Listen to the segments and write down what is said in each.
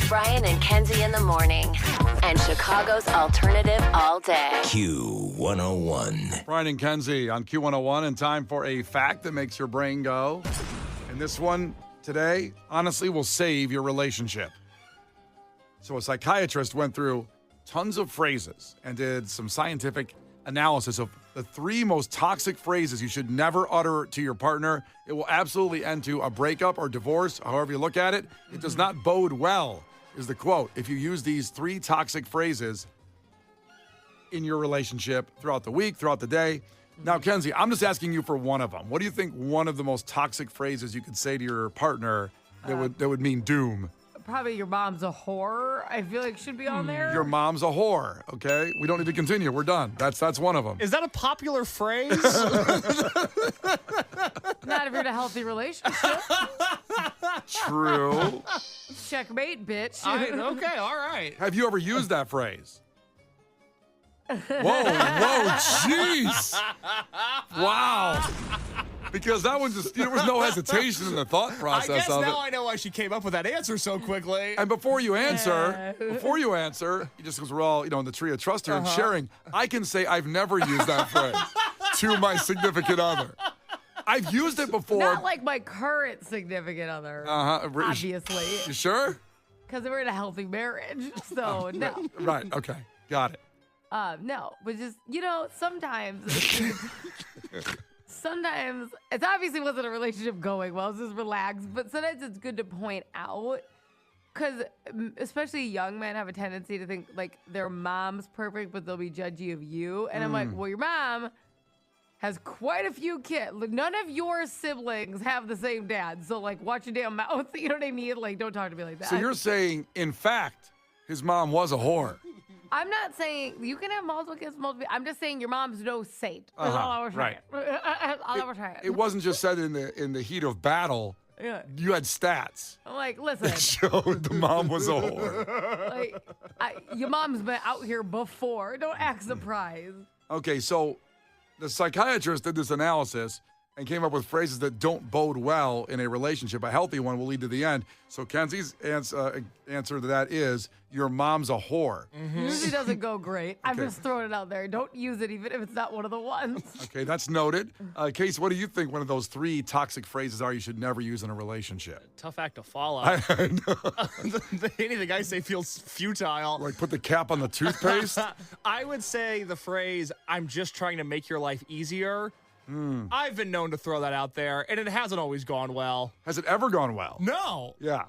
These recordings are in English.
Brian and Kenzie in the morning. And Chicago's alternative all day. Q101. Brian and Kenzie on Q101, and time for a fact that makes your brain go. And this one today, honestly, will save your relationship. So a psychiatrist went through tons of phrases and did some scientific analysis of the 3 most toxic phrases you should never utter to your partner. It will absolutely end to a breakup or divorce, however you look at it. It does not bode well, is the quote, if you use these 3 toxic phrases in your relationship throughout the week, throughout the day. Now, Kenzie, I'm just asking you for one of them. What do you think one of the most toxic phrases you could say to your partner that would mean doom? Probably your mom's a whore. I feel like should be on there. Your mom's a whore, okay? We don't need to continue. We're done. That's one of them. Is that a popular phrase? Not if you're in a healthy relationship. True. Checkmate, bitch. Okay, all right. Have you ever used that phrase? Whoa, jeez. Wow. Because that one just, there was no hesitation in the thought process I guess of it. now I know why she came up with that answer so quickly. And before you answer, you just because we're all, in the tree of trust here and sharing, I can say I've never used that phrase to my significant other. I've used it before. Not like my current significant other, obviously. You sure? Because we're in a healthy marriage, so no. Right, okay. Got it. No, but just, sometimes it's obviously wasn't a relationship going well. It's just relaxed. But sometimes it's good to point out because especially young men have a tendency to think like their mom's perfect, but they'll be judgy of you. And I'm like, well, your mom has quite a few kids. Like, none of your siblings have the same dad. So like, watch your damn mouth. You know what I mean? Like, don't talk to me like that. So you're saying, in fact, his mom was a whore. I'm not saying you can have multiple kids, I'm just saying your mom's no saint. That's all I was trying. It wasn't just said in the heat of battle. Yeah. You had stats. I'm like, listen. That showed the mom was a whore. Like, your mom's been out here before. Don't act surprised. Okay, so the psychiatrist did this analysis and came up with phrases that don't bode well in a relationship. A healthy one will lead to the end. So Kenzie's answer to that is, your mom's a whore. Mm-hmm. Usually doesn't go great. I'm just throwing it out there. Don't use it even if it's not one of the ones. Okay, that's noted. Case, what do you think one of those 3 toxic phrases are you should never use in a relationship? Tough act to follow. I know. Anything I say feels futile. Like put the cap on the toothpaste? I would say the phrase, I'm just trying to make your life easier. I've been known to throw that out there, and it hasn't always gone well. Has it ever gone well? No. Yeah.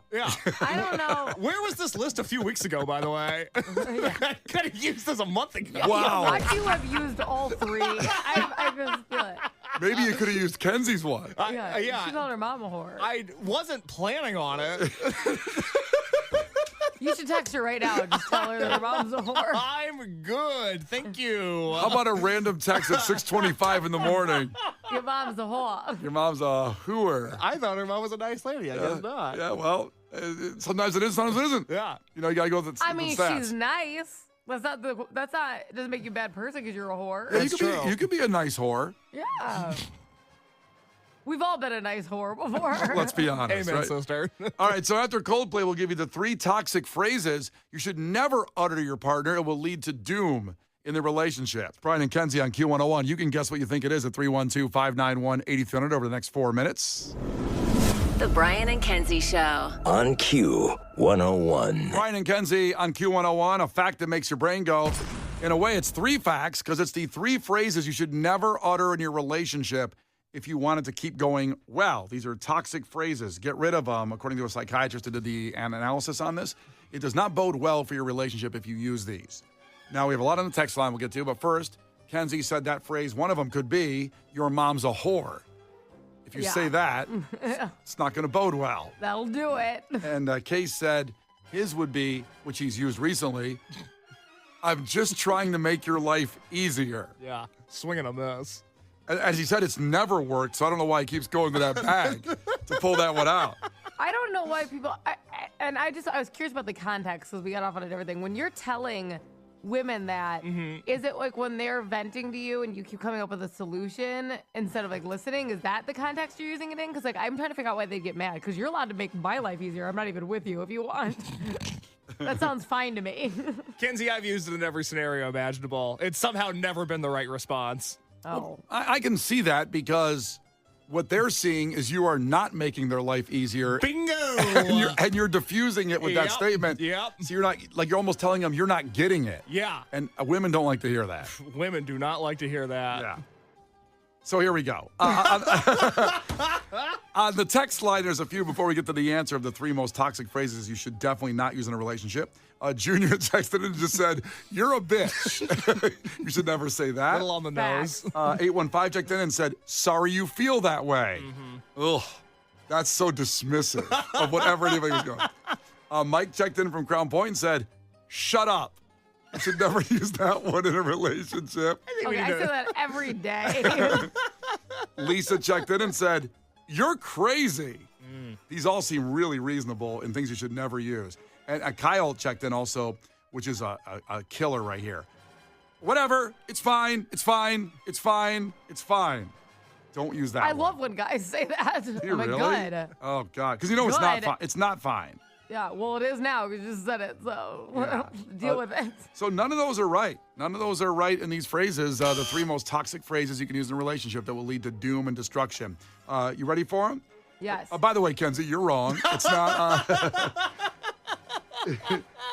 I don't know. Where was this list a few weeks ago, by the way? I could have used this a month ago. Wow. Why do you have used all 3? I just feel it. Maybe you could have used Kenzie's one. Yeah. She called her mom a whore. I wasn't planning on it. You should text her right now and just tell her that her mom's a whore. I'm good. Thank you. How about a random text at 6:25 in the morning? Your mom's a whore. Your mom's a hooer. I thought her mom was a nice lady. I guess not. Yeah, well, sometimes it is, sometimes it isn't. Yeah. You got to go with the stats. She's it doesn't make you a bad person because you're a whore. Yeah, you could be a nice whore. Yeah. We've all been a nice whore before. Let's be honest. Amen, right? sister. All right, so after Coldplay, we'll give you the 3 toxic phrases you should never utter to your partner. It will lead to doom in the relationship. Brian and Kenzie on Q101. You can guess what you think it is at 312-591-8300 over the next 4 minutes. The Brian and Kenzie Show. On Q101. Brian and Kenzie on Q101, a fact that makes your brain go. In a way, it's 3 facts because it's the 3 phrases you should never utter in your relationship if you wanted to keep going well. These are toxic phrases. Get rid of them, according to a psychiatrist who did the analysis on this. It does not bode well for your relationship if you use these. Now, we have a lot on the text line we'll get to, but first, Kenzie said that phrase, one of them could be, your mom's a whore. If you say that, it's not going to bode well. That'll do it. And Case said his would be, which he's used recently, I'm just trying to make your life easier. Yeah, swinging a miss. As he said, it's never worked, so I don't know why he keeps going to that bag to pull that one out. I don't know why people, I was curious about the context because we got off on a different thing. When you're telling women that. Is it like when they're venting to you and you keep coming up with a solution instead of like listening? Is that the context you're using it in? Because like I'm trying to figure out why they get mad. Because you're allowed to make my life easier. I'm not even with you if you want. That sounds fine to me. Kenzie, I've used it in every scenario imaginable. It's somehow never been the right response. Oh. I can see that because what they're seeing is you are not making their life easier. Bingo! And you're diffusing it with that statement. Yep. So you're not, like, you're almost telling them you're not getting it. Yeah. And women don't like to hear that. Women do not like to hear that. Yeah. So here we go. On the text line, there's a few before we get to the answer of the 3 most toxic phrases you should definitely not use in a relationship. Junior texted and just said, "You're a bitch." You should never say that. Little on the nose. 815 checked in and said, "Sorry you feel that way." Ugh, that's so dismissive of whatever anybody was going. Mike checked in from Crown Point and said, "Shut up." You should never use that one in a relationship. Okay, I say that every day. Lisa checked in and said, "You're crazy." These all seem really reasonable and things you should never use. And Kyle checked in also, which is a killer right here. "Whatever, it's fine, it's fine, it's fine, it's fine." Don't use that I one. love when guys say that. Do you I'm like, really? good. Oh, God. Because you know it's not Good. fine. It's not fine. Yeah, well, it is now because you just said it, so Yeah. deal with it. So none of those are right. None of those are right in these phrases, the 3 most toxic phrases you can use in a relationship that will lead to doom and destruction. You ready for them? Yes. By the way, Kenzie, you're wrong. It's not.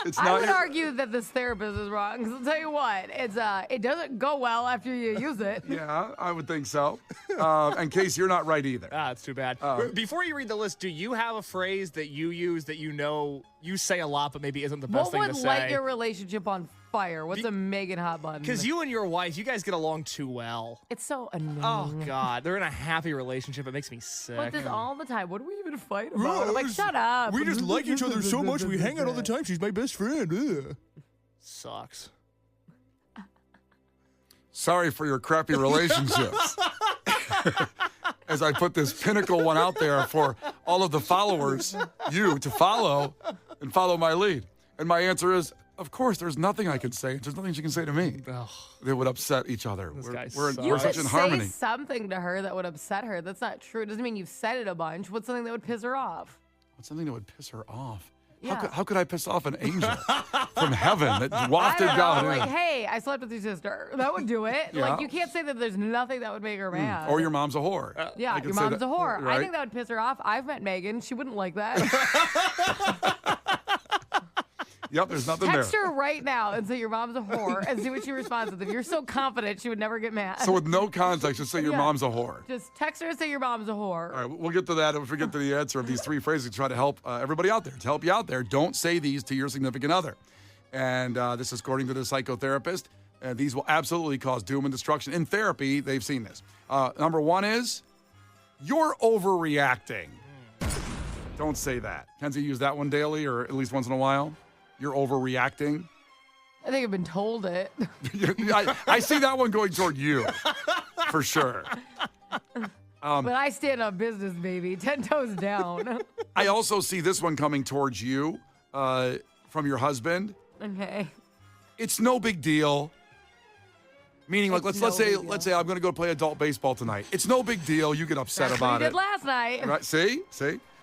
It's I not. would argue that this therapist is wrong. 'Cause I'll tell you what, it doesn't go well after you use it. Yeah, I would think so. And Case, you're not right either. It's too bad. Before you read the list, do you have a phrase that you use that you know you say a lot, but maybe isn't the best What thing would to say? light your relationship on fire? What's a Megan hot button? Because you and your wife, you guys get along too well. It's so annoying. Oh, God. They're in a happy relationship. It makes me sick. But this all the time. What do we even fight about? I'm like, shut up. We just like each other so much. We hang out all the time. She's my best friend. Ugh. Sucks. Sorry for your crappy relationships. As I put this pinnacle one out there for all of the followers, you, to follow and follow my lead. And my answer is, of course, there's nothing I can say. There's nothing she can say to me that would upset each other. guy We're sucks. such in say harmony. something to her that would upset her. That's not true. It doesn't mean you've said it a bunch. What's something that would piss her off? What's something that would piss her off? Yeah. How could I piss off an angel from heaven that wafted I down? don't know, in? like, hey, I slept with your sister. That would do it. Yeah. Like, you can't say that there's nothing that would make her mad. Or your mom's a whore. Yeah, I could your say mom's that, a whore. right? I think that would piss her off. I've met Megan. She wouldn't like that. Yep, there's nothing Text there. her right now and say your mom's a whore and see what she responds with. If you're so confident, she would never get mad. So with no context, just say your Yeah. mom's a whore. Just text her and say your mom's a whore. All right, we'll get to that if we get to the answer of these 3 phrases to try to help everybody out there. To help you out there, don't say these to your significant other. And this is according to the psychotherapist. These will absolutely cause doom and destruction. In therapy, they've seen this. Number 1 is, "You're overreacting." Don't say that. Kenzie, use that one daily or at least once in a while? "You're overreacting." I think I've been told it. I see that one going toward you, for sure. But I stand on business, baby. 10 toes down. I also see this one coming towards you from your husband. Okay. "It's no big deal." Meaning, like, It's let's no say big deal. I'm going to go play adult baseball tonight. It's no big deal. You get upset That's what about you it. did last night. Right? See?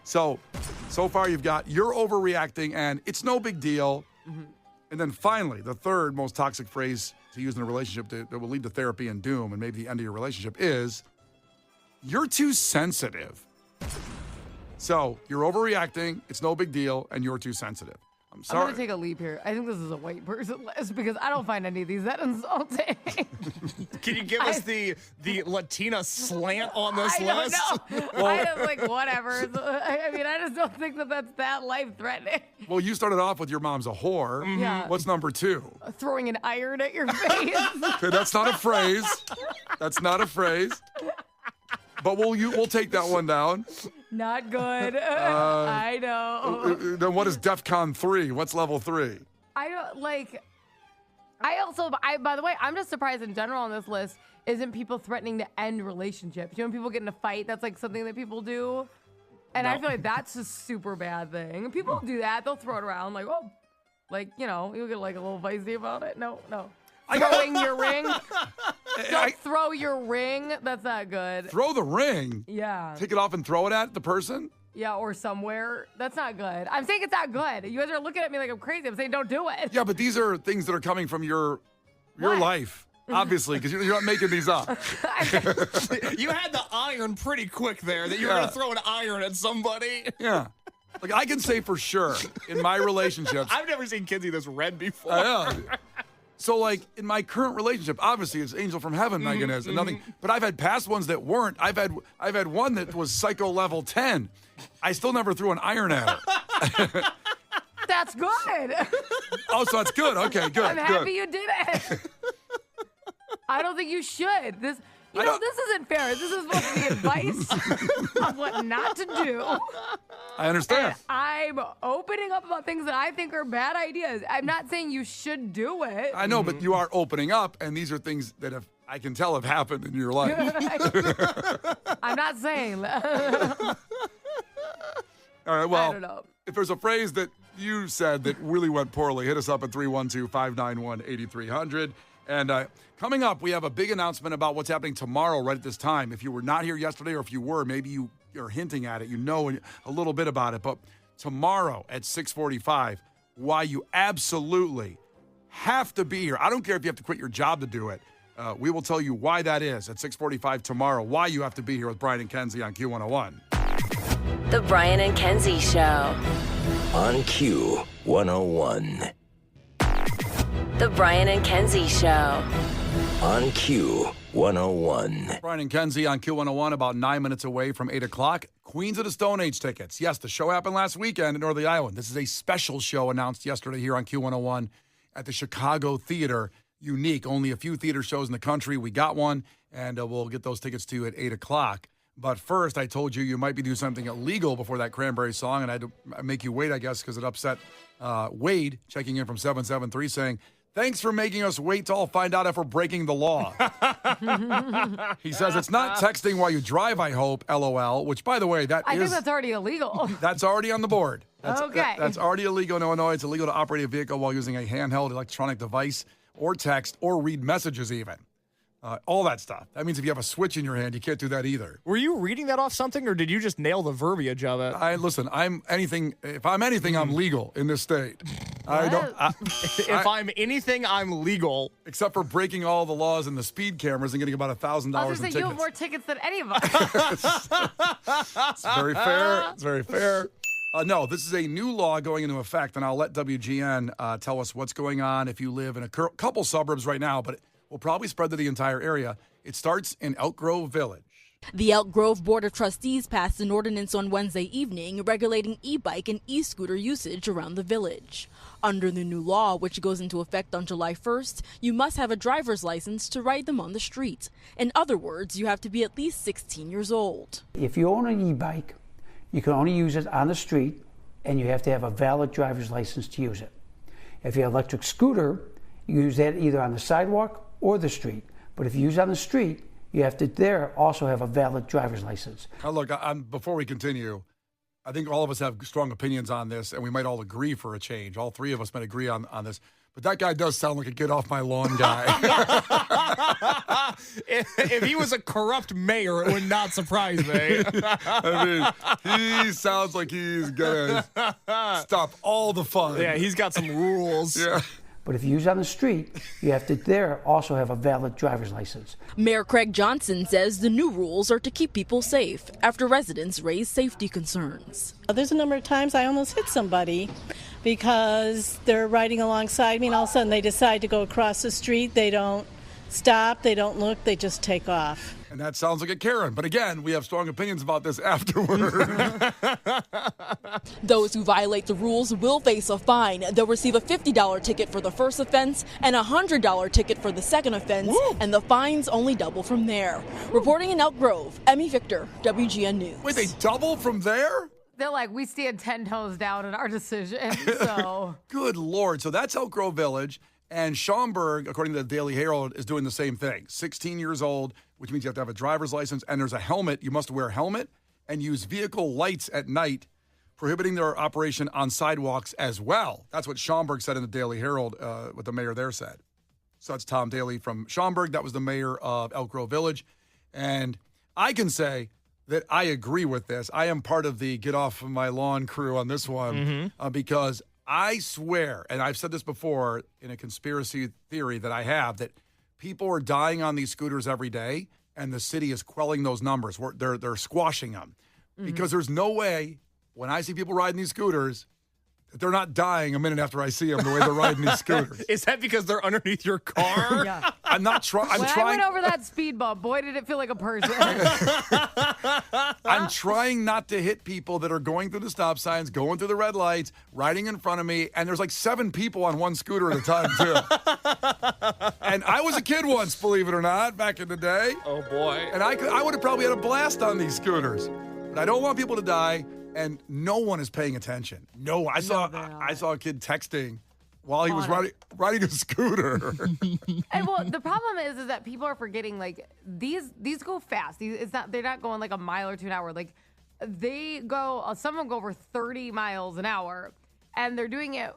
So far you've got "you're overreacting" and "it's no big deal." Mm-hmm. And then finally, the 3rd most toxic phrase to use in a relationship that will lead to therapy and doom and maybe the end of your relationship is, "You're too sensitive." So you're overreacting, it's no big deal, and you're too sensitive. I'm I'm sorry. going to take a leap here. I think this is a white person list because I don't find any of these that insulting. Can you give us the Latina slant on this I don't list? know. I just like whatever. I mean, I just don't think that that's that life threatening. Well, you started off with "your mom's a whore." Yeah. What's number 2? Throwing an iron at your face. Okay, that's not a phrase. That's not a phrase. But we'll take that one down. Not good. I know. Then what is DEFCON 3? What's level 3? I don't like. By the way, I'm just surprised in general on this list isn't people threatening to end relationships. You know, when people get in a fight, that's like something that people do. And I feel like that's a super bad thing. People do that. They'll throw it around like, oh, Like, you get like a little feisty about it. No. Throwing your ring. Don't throw your ring. That's not good. Throw the ring? Yeah. Take it off and throw it at the person? Yeah, or somewhere. That's not good. I'm saying it's not good. You guys are looking at me like I'm crazy. I'm saying don't do it. Yeah, but these are things that are coming from your What? life, obviously, because you're not making these up. You had the iron pretty quick there that you were going to throw an iron at somebody. Yeah. Like, I can say for sure in my relationships. I've never seen Kenzie this red before. I know. So, like, in my current relationship, obviously it's angel from heaven, Megan is, and nothing. But I've had past ones that weren't. I've had one that was psycho level 10. I still never threw an iron at her. That's good. Oh, so that's good. Okay, good. I'm happy good. you did it. I don't think you should. This isn't fair. This is supposed to be advice on what not to do. I understand. And I'm opening up about things that I think are bad ideas. I'm not saying you should do it. I know, but you are opening up, and these are things that I can tell have happened in your life. I'm not saying that. All right, I well, don't know. if there's a phrase that you said that really went poorly, hit us up at 312-591-8300. And coming up, we have a big announcement about what's happening tomorrow right at this time. If you were not here yesterday, or if you were, maybe you're hinting at it, you know a little bit about it. But tomorrow at 6:45, why you absolutely have to be here. I don't care if you have to quit your job to do it. We will tell you why that is at 6:45 tomorrow, why you have to be here with Brian and Kenzie on Q101. The Brian and Kenzie Show. On Q101. The Brian and Kenzie Show. On Q101. Brian and Kenzie on Q101, about 9 minutes away from 8 o'clock. Queens of the Stone Age tickets. Yes, the show happened last weekend in Northern Ireland. This is a special show announced yesterday here on Q101 at the Chicago Theater. Unique. Only a few theater shows in the country. We got one, and we'll get those tickets to you at 8 o'clock. But first, I told you might be doing something illegal before that Cranberry song, and I had to make you wait, I guess, because it upset Wade, checking in from 773, saying, "Thanks for making us wait to all find out if we're breaking the law." He says, "It's not texting while you drive, I hope, LOL," which, by the way, I think that's already illegal. That's already on the board. Okay. That's already illegal in Illinois. It's illegal to operate a vehicle while using a handheld electronic device or text or read messages even. All that stuff. That means if you have a switch in your hand, you can't do that either. Were you reading that off something, or did you just nail the verbiage of it? Listen, I'm anything. If I'm anything, I'm legal in this state. If I'm anything, I'm legal. Except for breaking all the laws and the speed cameras and getting about $1,000 I in was going to say, tickets. you have more tickets than any of us. It's very fair. It's very fair. No, this is a new law going into effect, and I'll let WGN tell us what's going on if you live in a couple suburbs right now, but it will probably spread to the entire area. It starts in Elk Grove Village. The Elk Grove Board of Trustees passed an ordinance on Wednesday evening regulating e-bike and e-scooter usage around the village. Under the new law, which goes into effect on July 1st, you must have a driver's license to ride them on the street. In other words, you have to be at least 16 years old. If you own an e-bike, you can only use it on the street, and you have to have a valid driver's license to use it. If you have an electric scooter, you use that either on the sidewalk or the street. But if you use it on the street, you have to also have a valid driver's license. Now, look, before we continue, I think all of us have strong opinions on this, and we might all agree for a change. All three of us might agree on this. But that guy does sound like a get off my lawn guy. If he was a corrupt mayor, it would not surprise me. I mean, he sounds like he's going to stop all the fun. Yeah, he's got some rules. Yeah. But if you use it on the street, you have to also have a valid driver's license. Mayor Craig Johnson says the new rules are to keep people safe after residents raise safety concerns. There's a number of times I almost hit somebody because they're riding alongside me and all of a sudden they decide to go across the street. They don't stop, they don't look, they just take off. And that sounds like a Karen. But again, we have strong opinions about this afterward. Those who violate the rules will face a fine. They'll receive a $50 ticket for the first offense and a $100 ticket for the second offense. Woo! And the fines only double from there. Reporting in Elk Grove, Emmy Victor, WGN News. Wait, they double from there? They're like, we stand 10 toes down in our decision. So Good Lord. So that's Elk Grove Village. And Schaumburg, according to the Daily Herald, is doing the same thing. 16 years old, which means you have to have a driver's license, and there's a helmet. You must wear a helmet and use vehicle lights at night prohibiting their operation on sidewalks as well. That's what Schaumburg said in the Daily Herald, what the mayor there said. So that's Tom Daly from Schaumburg. That was the mayor of Elk Grove Village. And I can say that I agree with this. I am part of the get off of my lawn crew on this one because I swear, and I've said this before in a conspiracy theory that I have, that people are dying on these scooters every day, and the city is quelling those numbers. They're squashing them because there's no way when I see people riding these scooters that they're not dying a minute after I see them the way they're riding these scooters. Is that because they're underneath your car? Yeah. I'm not trying. When I went over that speed bump, boy, did it feel like a person. I'm trying not to hit people that are going through the stop signs, going through the red lights, riding in front of me, and there's like 7 people on one scooter at a time, too. And I was a kid once, believe it or not, back in the day. Oh, boy. And I would have probably had a blast on these scooters. But I don't want people to die, and no one is paying attention. No, I saw a kid texting while he was riding a scooter. And well, the problem is that people are forgetting, like, these go fast. They're not going like a mile or 2 an hour. Like, they go, some of them go over 30 miles an hour, and they're doing it,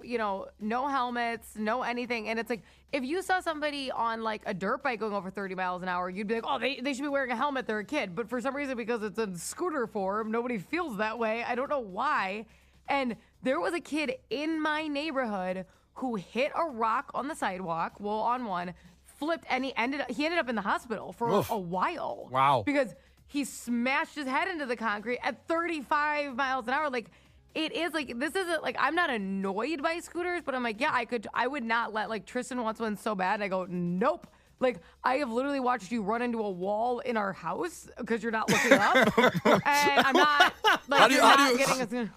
no helmets, no anything. And it's like, if you saw somebody on like a dirt bike going over 30 miles an hour, you'd be like, oh, they should be wearing a helmet. They're a kid. But for some reason, because it's a scooter form, nobody feels that way. I don't know why. And there was a kid in my neighborhood who hit a rock on the sidewalk, on one, flipped, and he ended up in the hospital for a while. Wow. Because he smashed his head into the concrete at 35 miles an hour. Like, it is like, this isn't like, I'm not annoyed by scooters, but I'm like, yeah, I would not let, like, Tristan wants one so bad. And I go, nope. Like, I have literally watched you run into a wall in our house because you're not looking up. And I'm not, like,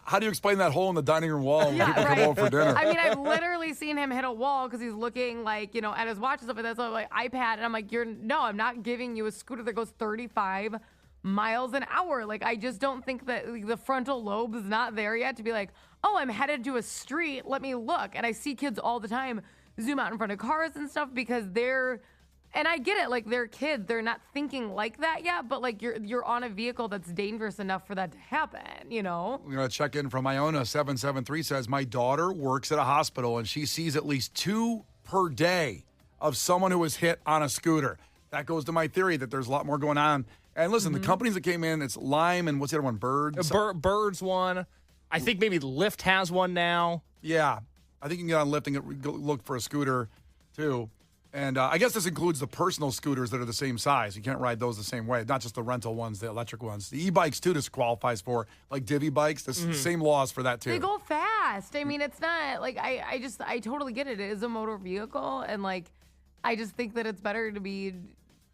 how do you explain that hole in the dining room wall when people come over for dinner? I mean, I've literally seen him hit a wall because he's looking, like, at his watch and stuff like that. So, like, iPad. And I'm like, no, I'm not giving you a scooter that goes 35 miles an hour. Like, I just don't think that the frontal lobe is not there yet to be like, oh, I'm headed to a street. Let me look. And I see kids all the time zoom out in front of cars and stuff because and I get it, like, they're kids. They're not thinking like that yet, but, like, you're on a vehicle that's dangerous enough for that to happen, We're going to check in from Iona. 773 says, my daughter works at a hospital, and she sees at least 2 per day of someone who was hit on a scooter. That goes to my theory that there's a lot more going on. And listen, the companies that came in, it's Lime and what's the other one, Birds? Birds one. I think maybe Lyft has one now. Yeah. I think you can get on Lyft and look for a scooter, too. And I guess this includes the personal scooters that are the same size. You can't ride those the same way, not just the rental ones, the electric ones. The e-bikes, too, this qualifies for, like Divvy bikes. The same laws for that, too. They go fast. I mean, it's not, like, I totally get it. It is a motor vehicle, and, like, I just think that it's better to be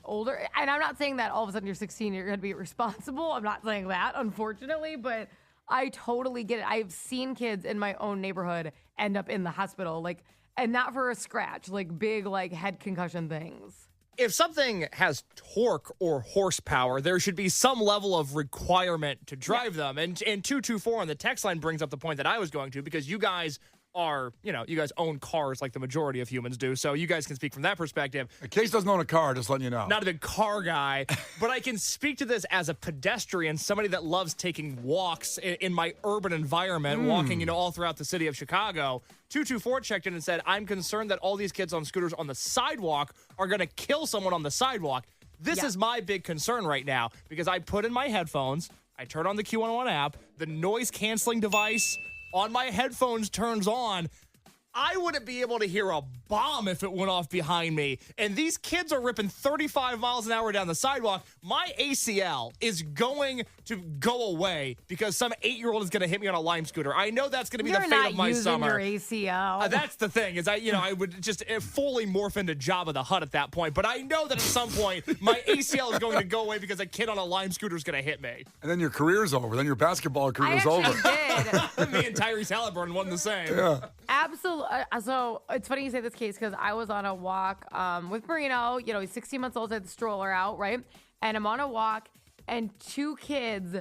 older. And I'm not saying that all of a sudden you're 16, you're going to be responsible. I'm not saying that, unfortunately, but I totally get it. I've seen kids in my own neighborhood end up in the hospital, like, and not for a scratch, like big, like, head concussion things. If something has torque or horsepower, there should be some level of requirement to drive them. And 224 on the text line brings up the point that I was going to, because you guys are, you guys own cars like the majority of humans do. So you guys can speak from that perspective. Case doesn't own a car, just letting you know. Not a big car guy, but I can speak to this as a pedestrian, somebody that loves taking walks in my urban environment, walking, all throughout the city of Chicago. 224 checked in and said, I'm concerned that all these kids on scooters on the sidewalk are going to kill someone on the sidewalk. This is my big concern right now, because I put in my headphones, I turn on the Q101 app, the noise canceling device on my headphones turns on. I wouldn't be able to hear a bomb if it went off behind me. And these kids are ripping 35 miles an hour down the sidewalk. My ACL is going to go away because some 8-year-old is going to hit me on a Lime scooter. I know that's going to be the fate of my summer. You're not using your ACL. That's the thing, is I would just fully morph into Jabba the Hutt at that point. But I know that at some point my ACL is going to go away because a kid on a Lime scooter is going to hit me. And then your career's over. Then your basketball career is over. Me and Tyrese Halliburton wasn't the same. Yeah. Absolutely. So it's funny you say this case because I was on a walk with Marino. He's 16 months old. I had the stroller out, right? And I'm on a walk, and 2 kids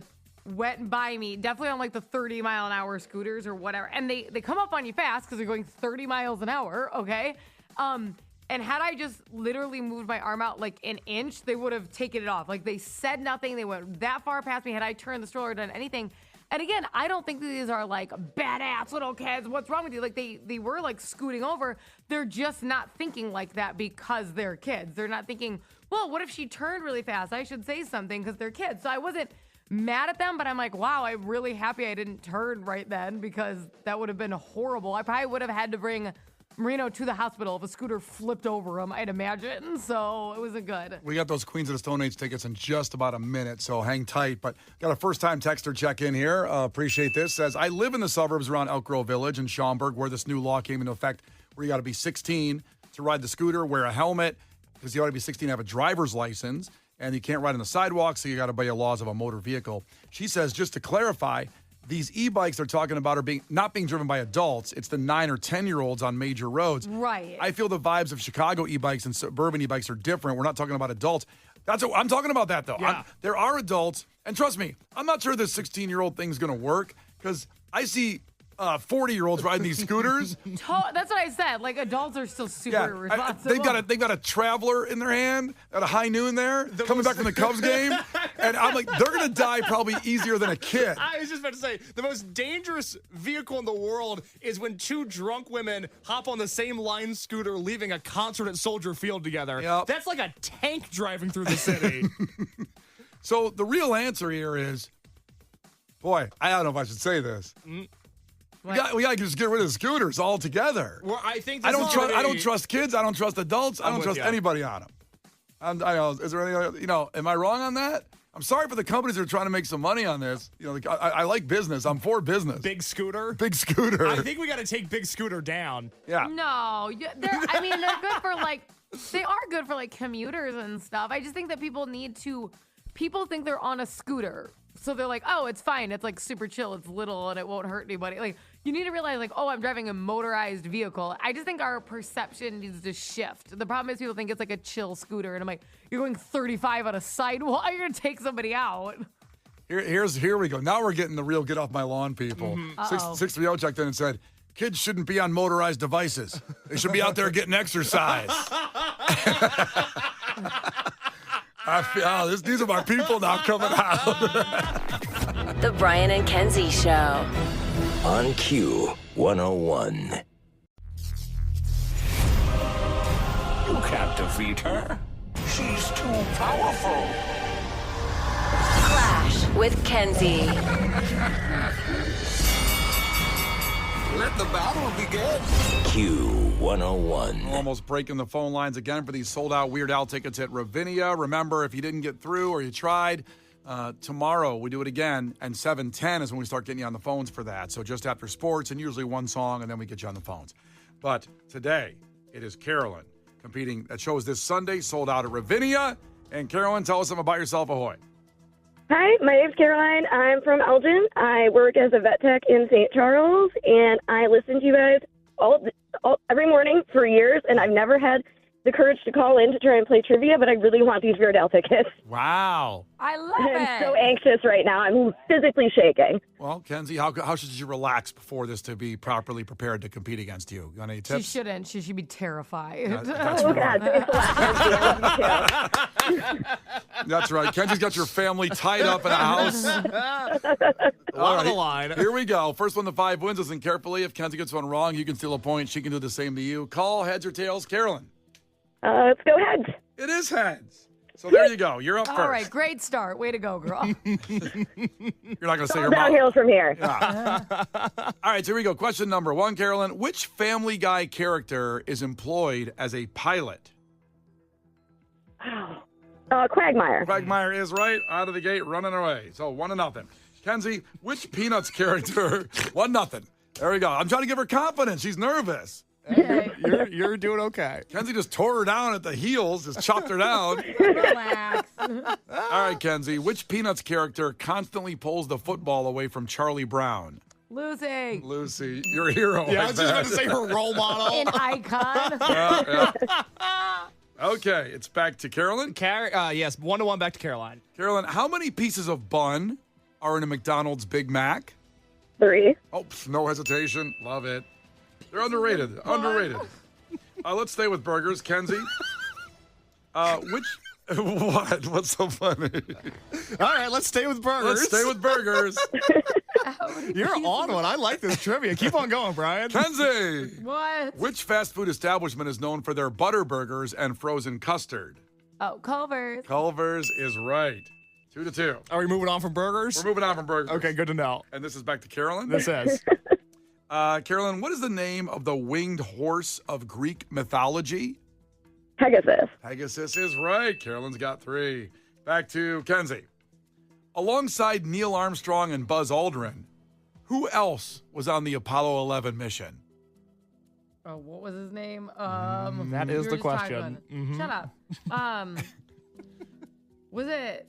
went by me, definitely on like the 30 mile an hour scooters or whatever. And they come up on you fast because they're going 30 miles an hour, okay? And had I just literally moved my arm out like an inch, they would have taken it off. Like, they said nothing. They went that far past me. Had I turned the stroller or done anything, And again, I don't think that these are like badass little kids. What's wrong with you? Like they were like scooting over. They're just not thinking like that because they're kids. They're not thinking, well, what if she turned really fast? I should say something because they're kids. So I wasn't mad at them, but I'm like, wow, I'm really happy I didn't turn right then because that would have been horrible. I probably would have had to bring Marino to the hospital if a scooter flipped over him, I'd imagine. So it wasn't good. We got those Queens of the Stone Age tickets in just about a minute, so hang tight. But got a first-time texter check in here. Appreciate this. Says, I live in the suburbs around Elk Grove Village in Schaumburg, where this new law came into effect, where you got to be 16 to ride the scooter, wear a helmet, because you ought to be 16 to have a driver's license, and you can't ride on the sidewalk, so you got to obey the laws of a motor vehicle. She says, just to clarify, these e-bikes they're talking about are not being driven by adults. It's the 9 or 10-year-olds on major roads. Right. I feel the vibes of Chicago e-bikes and suburban e-bikes are different. We're not talking about adults. I'm talking about that, though. Yeah. There are adults, and trust me, I'm not sure this 16-year-old thing's going to work because I see 40-year-olds riding these scooters. That's what I said. Like, adults are still super responsible. They've got a Traveler in their hand at a high noon there, coming back from the Cubs game, and I'm like, they're going to die probably easier than a kid. I was just about to say, the most dangerous vehicle in the world is when two drunk women hop on the same line scooter leaving a concert at Soldier Field together. Yep. That's like a tank driving through the city. So the real answer here is, boy, I don't know if I should say this. We got to just get rid of scooters altogether. Well, I think I don't trust kids. I don't trust adults. I don't trust anybody on them. I know. Is there any? Am I wrong on that? I'm sorry for the companies that are trying to make some money on this. I like business. I'm for business. Big Scooter. Big Scooter. I think we got to take Big Scooter down. Yeah. No, they're good for they are good for commuters and stuff. I just think that people think they're on a scooter. So they're like, oh, it's fine. It's like super chill. It's little and it won't hurt anybody. Like, you need to realize, oh, I'm driving a motorized vehicle. I just think our perception needs to shift. The problem is people think it's like a chill scooter. And I'm like, you're going 35 on a sidewalk. You're going to take somebody out. Here we go. Now we're getting the real get off my lawn people. 630 checked in and said, kids shouldn't be on motorized devices. They should be out there getting exercise. These are my people now coming out. The Brian and Kenzie Show. On Q 101. You can't defeat her. She's too powerful. Klash with Kenzie. Let the battle begin. Q 101. Almost breaking the phone lines again for these sold-out Weird Al tickets at Ravinia. Remember, if you didn't get through or you tried, tomorrow we do it again, and 7:10 is when we start getting you on the phones for that. So just after sports, and usually one song, and then we get you on the phones. But today, it is Carolyn competing at shows this Sunday, sold out at Ravinia. And Carolyn, tell us something about yourself. Ahoy. Hi, my name's Caroline. I'm from Elgin. I work as a vet tech in St. Charles, and I listen to you guys every morning for years, and I've never had the courage to call in to try and play trivia, but I really want these Weird Al tickets. Wow. I love it. I'm so anxious right now. I'm physically shaking. Well, Kenzie, how should you relax before this to be properly prepared to compete against you? You got any tips? She shouldn't. She should be terrified. That's Oh, right. God. Thanks a lot, Kenzie. I love you, too. That's right. Kenzie's got your family tied up in a house. On the line. Here we go. First one to 5 wins. Listen carefully. If Kenzie gets one wrong, you can steal a point. She can do the same to you. Call heads or tails. Carolyn. Let's go heads. It is heads. So there you go. You're up first. All right, great start. Way to go, girl. You're not going to say your Downhill from here. Yeah. All right, so here we go. Question number 1, Carolyn. Which Family Guy character is employed as a pilot? Quagmire. Quagmire is right. Out of the gate, running away. So 1-0. Kenzie, which Peanuts character? 1-0. There we go. I'm trying to give her confidence. She's nervous. Okay. You're doing okay. Kenzie just tore her down at the heels, just chopped her down. Relax. All right, Kenzie, which Peanuts character constantly pulls the football away from Charlie Brown? Lucy. Lucy, your hero. Yeah, I was just about to say her role model. An icon. Okay, it's back to Carolyn. Yes, 1-1 back to Caroline. Carolyn, how many pieces of bun are in a McDonald's Big Mac? 3. Oh, no hesitation. Love it. They're underrated. Underrated. Let's stay with burgers. Kenzie. What? What's so funny? All right, let's stay with burgers. Let's stay with burgers. You're on one. I like this trivia. Keep on going, Brian. Kenzie. What? Which fast food establishment is known for their butter burgers and frozen custard? Oh, Culver's. Culver's is right. 2-2. Are we moving on from burgers? We're moving on from burgers. Okay, good to know. And this is back to Carolyn? This is. Carolyn, what is the name of the winged horse of Greek mythology? Pegasus. Pegasus is right. Carolyn's got 3. Back to Kenzie. Alongside Neil Armstrong and Buzz Aldrin, who else was on the Apollo 11 mission? Oh, what was his name? That is the question. Mm-hmm. Shut up. Was it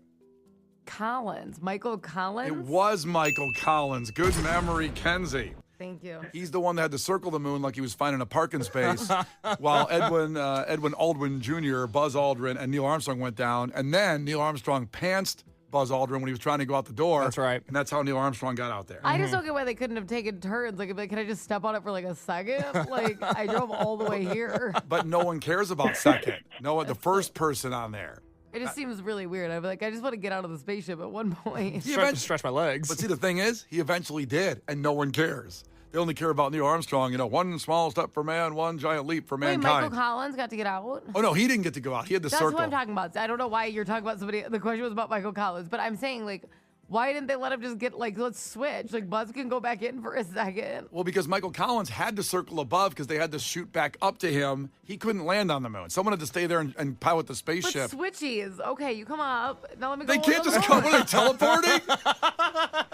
Collins? Michael Collins? It was Michael Collins. Good memory, Kenzie. Thank you. He's the one that had to circle the moon like he was finding a parking space while Edwin Aldrin Jr., Buzz Aldrin, and Neil Armstrong went down. And then Neil Armstrong pantsed Buzz Aldrin when he was trying to go out the door. That's right. And that's how Neil Armstrong got out there. I just don't get why they couldn't have taken turns. Like, can I just step on it for like a second? Like, I drove all the way here. But no one cares about second. No one, the first person on there. It just seems really weird. I'm like, I just want to get out of the spaceship at one point. Stretch my legs. But see, the thing is, he eventually did, and no one cares. They only care about Neil Armstrong, one small step for man, one giant leap for Wait, mankind. Michael Collins got to get out? Oh, no, he didn't get to go out. He had to That's circle. what I'm talking about. I don't know why you're talking about somebody. The question was about Michael Collins, but I'm saying, like, why didn't they let him just get, like, let's switch? Like, Buzz can go back in for a second. Well, because Michael Collins had to circle above because they had to shoot back up to him. He couldn't land on the moon. Someone had to stay there and pilot the spaceship. But switchies. Okay, you come up. Now let me go. They can't just come. What are they, teleporting?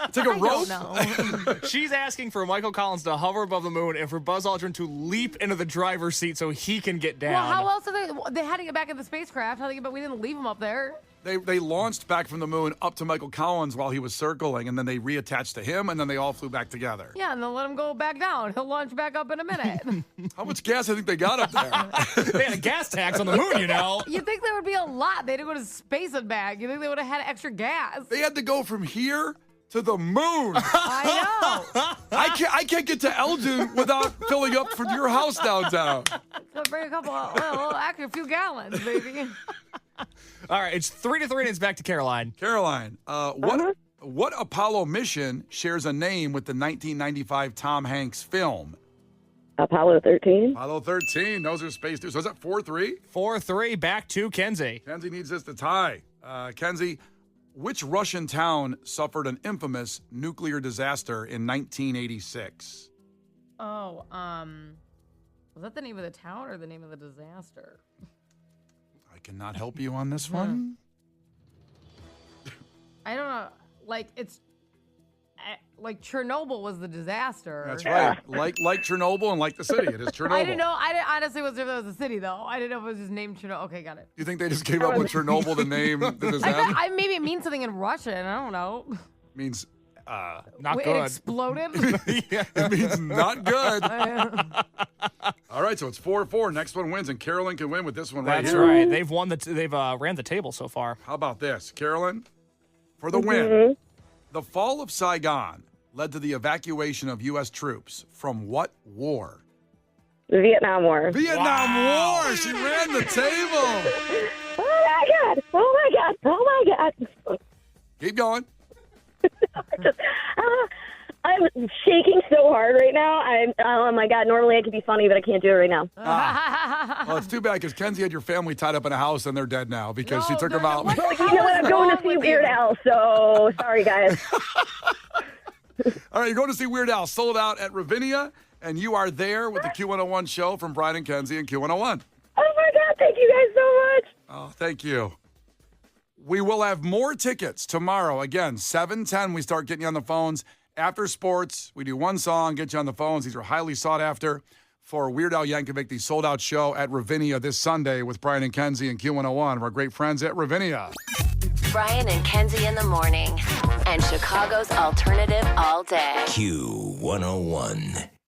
It's like a rope? No. She's asking for Michael Collins to hover above the moon and for Buzz Aldrin to leap into the driver's seat so he can get down. Well, how else are they had to get back in the spacecraft? How they get back? We didn't leave him up there. They launched back from the moon up to Michael Collins while he was circling, and then they reattached to him, and then they all flew back together. Yeah, and then let him go back down. He'll launch back up in a minute. How much gas do you think they got up there? They had a gas tax on the moon, you know. You'd think there would be a lot. They had to go to space and back. You think they would have had extra gas? They had to go from here to the moon. I know. I can't get to Elgin without filling up for your house downtown. So bring a couple, actually a few gallons, baby. All right, it's 3-3, and it's back to Caroline. Caroline, what Apollo mission shares a name with the 1995 Tom Hanks film? Apollo 13. Apollo 13. Those are space dudes. So is that 4-3? 4-3, back to Kenzie. Kenzie needs this to tie. Kenzie, which Russian town suffered an infamous nuclear disaster in 1986? Oh, was that the name of the town or the name of the disaster? I cannot help you on this one. I don't know. Like, it's like Chernobyl was the disaster. That's right. Like Chernobyl and like the city. It is Chernobyl. I didn't know. I honestly wasn't sure if that was a city, though. I didn't know if it was just named Chernobyl. Okay, got it. You think they just came up with Chernobyl to name the disaster? Maybe it means something in Russian. I don't know. Means not Wait, good. It exploded? Yeah, it means not good. All right, so it's 4-4. Next one wins, and Carolyn can win with this one right That's here. right. They've won. They've ran the table so far. How about this, Carolyn? For the win, the fall of Saigon led to the evacuation of U.S. troops from what war? The Vietnam War. Vietnam War. She ran the table. Oh my God! Oh my God! Oh my God! Keep going. I'm shaking so hard right now. Oh my God! Normally I could be funny, but I can't do it right now. Well, it's too bad because Kenzie had your family tied up in a house and they're dead now because she took them out. Well, you know what? I'm going to see Weird Al, so sorry, guys. All right, you're going to see Weird Al, sold out at Ravinia, and you are there with the Q101 show from Brian and Kenzie and Q101. Oh my God! Thank you guys so much. Oh, thank you. We will have more tickets tomorrow. Again, 7:10, we start getting you on the phones. After sports, we do one song, get you on the phones. These are highly sought after for Weird Al Yankovic, the sold-out show at Ravinia this Sunday with Brian and Kenzie and Q101, our great friends at Ravinia. Brian and Kenzie in the morning. And Chicago's alternative all day. Q101.